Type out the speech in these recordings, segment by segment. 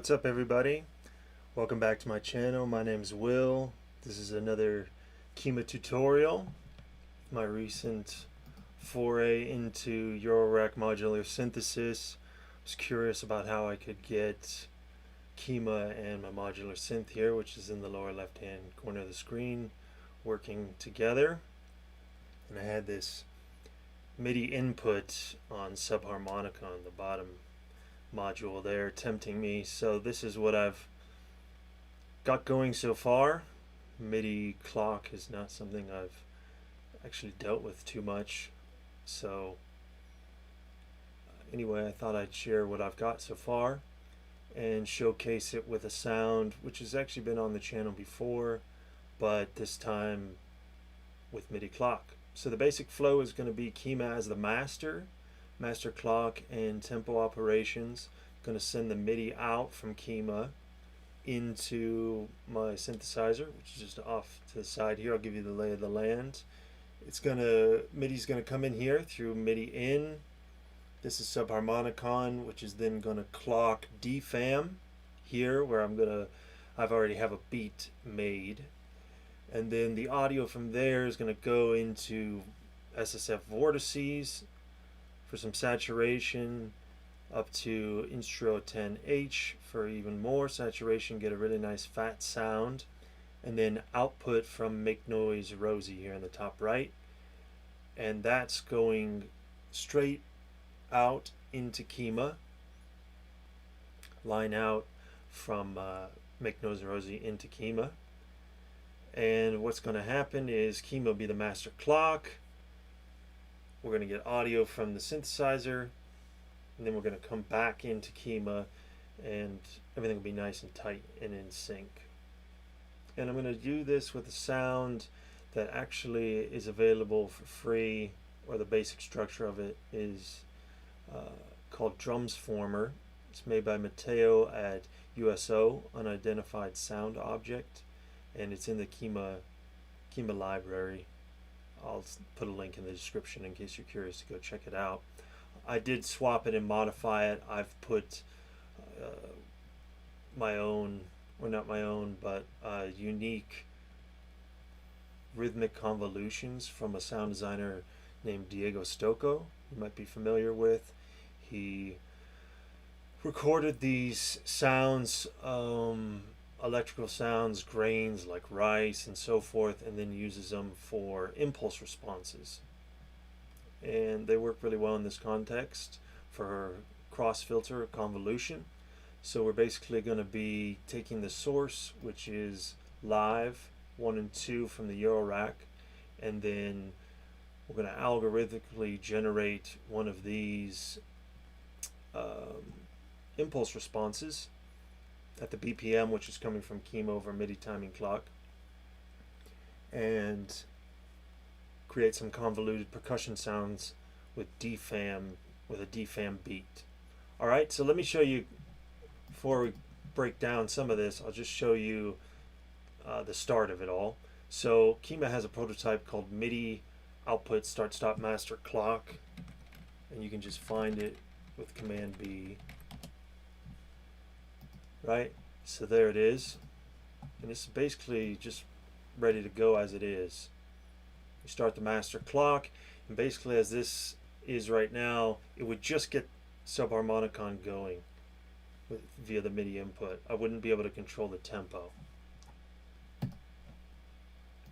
What's up, everybody? Welcome back to my channel. My name's Will. This is another Kyma tutorial. My recent foray into Eurorack modular synthesis. I was curious about how I could get Kyma and my modular synth here, which is in the lower left hand corner of the screen, working together. And I had this MIDI input on subharmonica on the bottom module there tempting me, so this is what I've got going so far. MIDI clock is not something I've actually dealt with too much, so anyway, I thought I'd share what I've got so far and showcase it with a sound which has actually been on the channel before, but this time with MIDI clock. So the basic flow is going to be Kyma as the master clock and tempo operations. I'm going to send the MIDI out from Kyma into my synthesizer, which is just off to the side here. I'll give you the lay of the land. MIDI's going to come in here through MIDI in. This is subharmonicon, which is then going to clock DFAM here, where I've already have a beat made, and then the audio from there is going to go into SSF vortices for some saturation, up to Instro 10H for even more saturation, get a really nice fat sound, and then output from Make Noise Rosie here in the top right, and that's going straight out into Kyma, line out from Make Noise Rosie into Kyma. And what's going to happen is Kyma will be the master clock. We're going to get audio from the synthesizer, and then we're going to come back into Kyma, and everything will be nice and tight and in sync. And I'm going to do this with a sound that actually is available for free, or the basic structure of it is called drumsFormer. It's made by Matteo at USO, Unidentified Sound Object, and it's in the Kyma library. I'll put a link in the description in case you're curious to go check it out. I did swap it and modify it. I've put my own, or not my own, but unique Rhythmic Convolutions from a sound designer named Diego Stocco, you might be familiar with. He recorded these sounds, electrical sounds, grains like rice and so forth, and then uses them for impulse responses. And they work really well in this context for cross filter convolution. So we're basically going to be taking the source, which is live 1 and 2 from the Eurorack, and then we're going to algorithmically generate one of these impulse responses at the BPM, which is coming from Kyma over MIDI timing clock, and create some convoluted percussion sounds with DFAM, with a DFAM beat. Alright, so let me show you, before we break down some of this, I'll just show you the start of it all. So Kyma has a prototype called MIDI output start stop master clock, and you can just find it with Command B. Right, so there it is, and this is basically just ready to go as it is. You start the master clock, and basically as this is right now, it would just get subharmonicon going via the MIDI input. I wouldn't be able to control the tempo.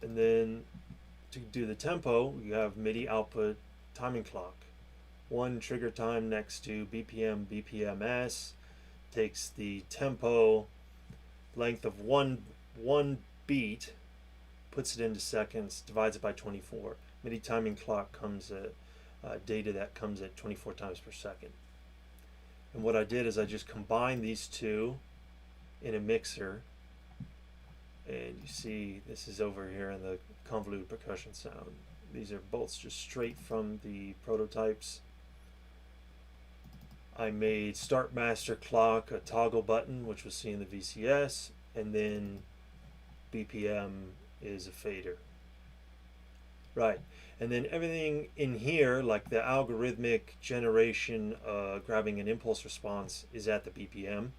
And then to do the tempo, you have MIDI output timing clock. One trigger time next to BPM, BPMS, takes the tempo length of one beat, puts it into seconds, divides it by 24. MIDI timing clock comes at data that comes at 24 times per second. And what I did is I just combined these two in a mixer, and you see this is over here in the convoluted percussion sound. These are both just straight from the prototypes. I made start master clock a toggle button, which was seen in the VCS, and then BPM is a fader. Right, and then everything in here, like the algorithmic generation, grabbing an impulse response, is at the BPM.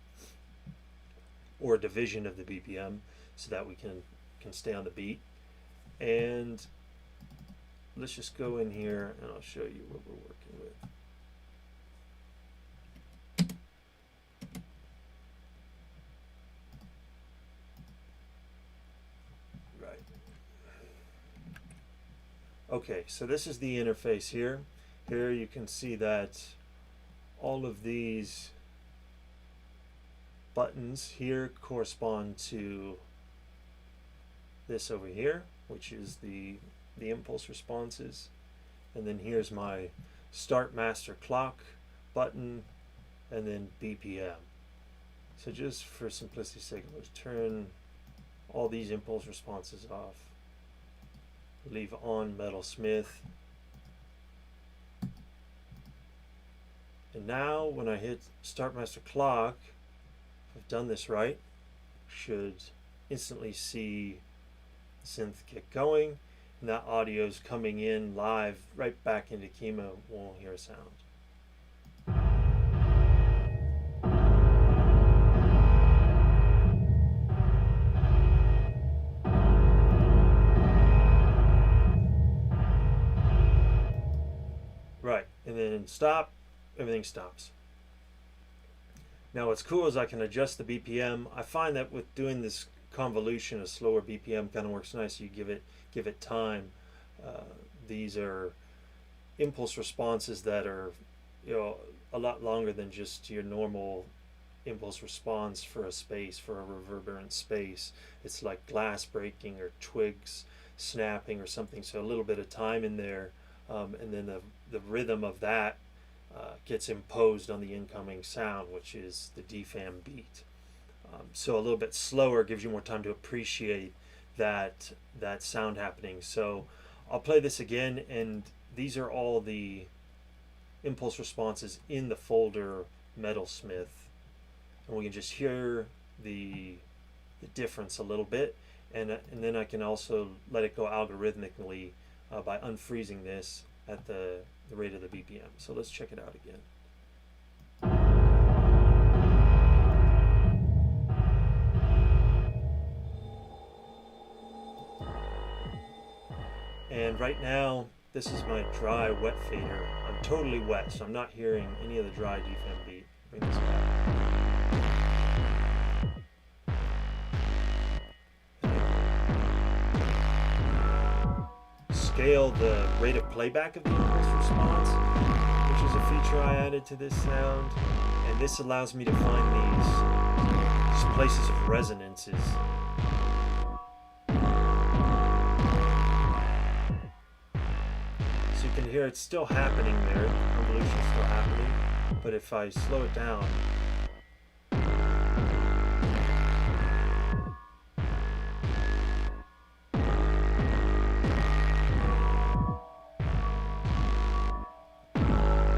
or a division of the BPM, so that we can stay on the beat. And let's just go in here and I'll show you what we're working with. Right. Okay, so this is the interface here. Here you can see that all of these buttons here correspond to this over here, which is the impulse responses. And then here's my start master clock button, and then BPM. So just for simplicity's sake, let's turn all these impulse responses off. Leave on Metalsmith. And now when I hit start master clock, if I've done this right, should instantly see the synth get going, and that audio is coming in live right back into Kyma. Won't hear a sound. Right, and then stop, everything stops. Now what's cool is I can adjust the BPM. I find that with doing this convolution, a slower BPM kind of works nice. You give it time. These are impulse responses that are, you know, a lot longer than just your normal impulse response for a space, for a reverberant space. It's like glass breaking or twigs snapping or something. So a little bit of time in there, and then the rhythm of that gets imposed on the incoming sound, which is the DFAM beat. So a little bit slower gives you more time to appreciate that sound happening. So I'll play this again, and these are all the impulse responses in the folder Metalsmith, and we can just hear the difference a little bit, and then I can also let it go algorithmically by unfreezing this at the rate of the BPM. So let's check it out again. And right now, this is my dry wet fader. I'm totally wet, so I'm not hearing any of the dry DFAM beat. Bring this back. Scale the rate of playback of the impulse response, which is a feature I added to this sound. And this allows me to find these places of resonances. So you can hear it's still happening there, the convolution is still happening, but if I slow it down,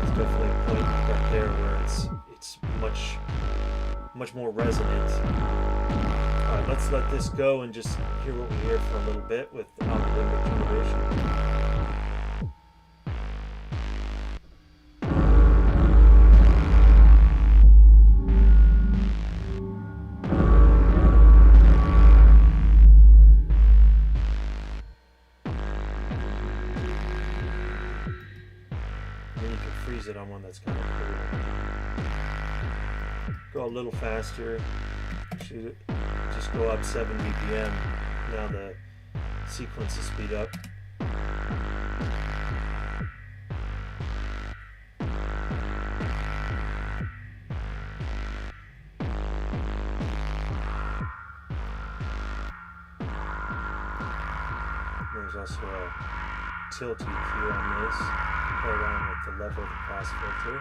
it's definitely a point right there where it's much more resonant. Alright, let's let this go and just hear what we hear for a little bit with Rhythmic Convolution. It on one that's kind of cool. Go a little faster. Should just go up 7 BPM. Now the sequences speed up. There's also a tilt EQ on this. Play around with the level of the cross filter.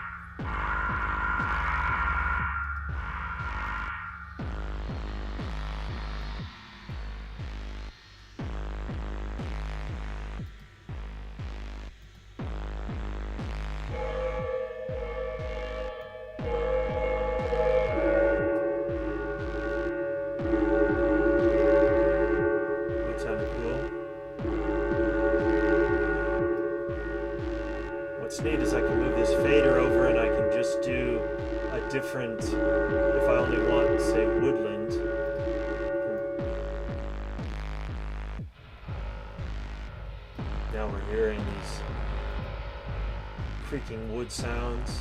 That sounded cool. What's neat is I can move this fader over creaking wood sounds.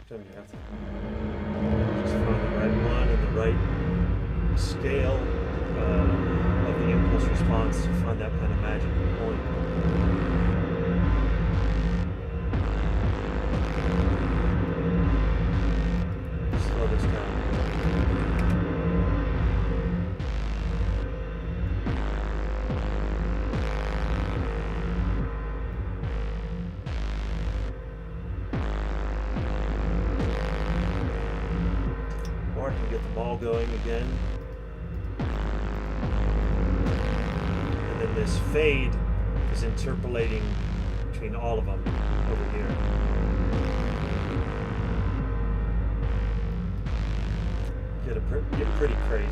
Sometimes you have to just find the right one and the right scale of the impulse response to find that kind of magical point. Slow this down. Or I can get the ball going again. And then this fade is interpolating between all of them over here. Get pretty crazy.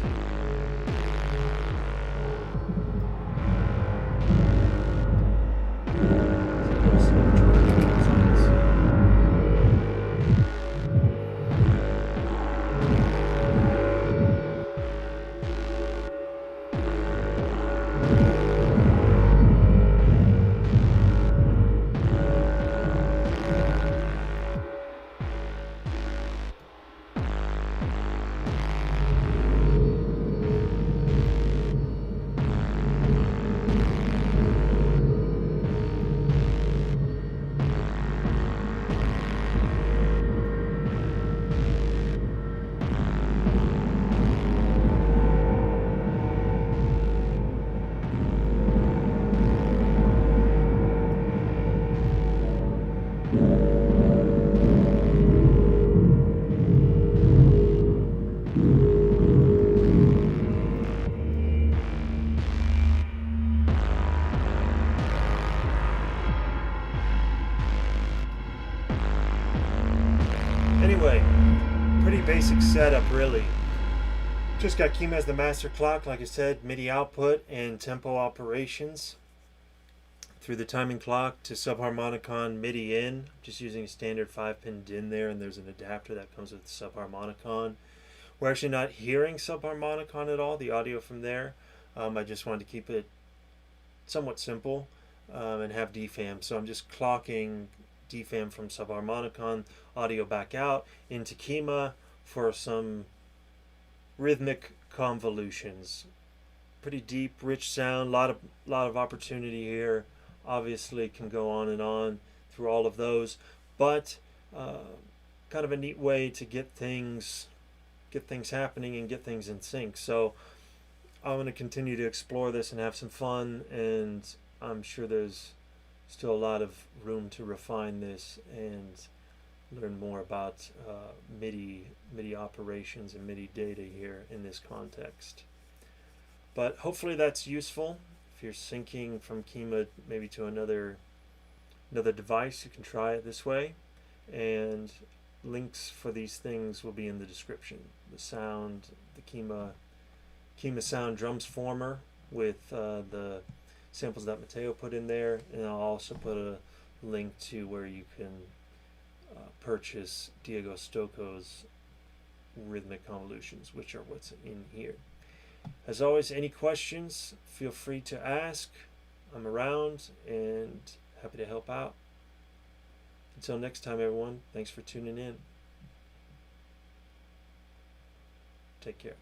Anyway, pretty basic setup really. Just got Kyma as the master clock, like I said, MIDI output and tempo operations. Through the timing clock to subharmonicon MIDI in. Just using a standard 5-pin DIN there, and there's an adapter that comes with the subharmonicon. We're actually not hearing subharmonicon at all, the audio from there. I just wanted to keep it somewhat simple and have DFAM. So I'm just clocking DFAM from subharmonicon, audio back out into Kyma for some rhythmic convolutions. Pretty deep, rich sound, lot of opportunity here. Obviously can go on and on through all of those, but kind of a neat way to get things happening and get things in sync. So I'm going to continue to explore this and have some fun, and I'm sure there's still a lot of room to refine this and learn more about MIDI operations and MIDI data here in this context. But hopefully that's useful. If you're syncing from Kyma maybe to another device, you can try it this way. And links for these things will be in the description. The sound, the Kyma sound drumsFormer with the samples that Matteo put in there, and I'll also put a link to where you can purchase Diego Stocco's Rhythmic Convolutions, which are what's in here. As always, any questions, feel free to ask. I'm around and happy to help out. Until next time, everyone, thanks for tuning in. Take care.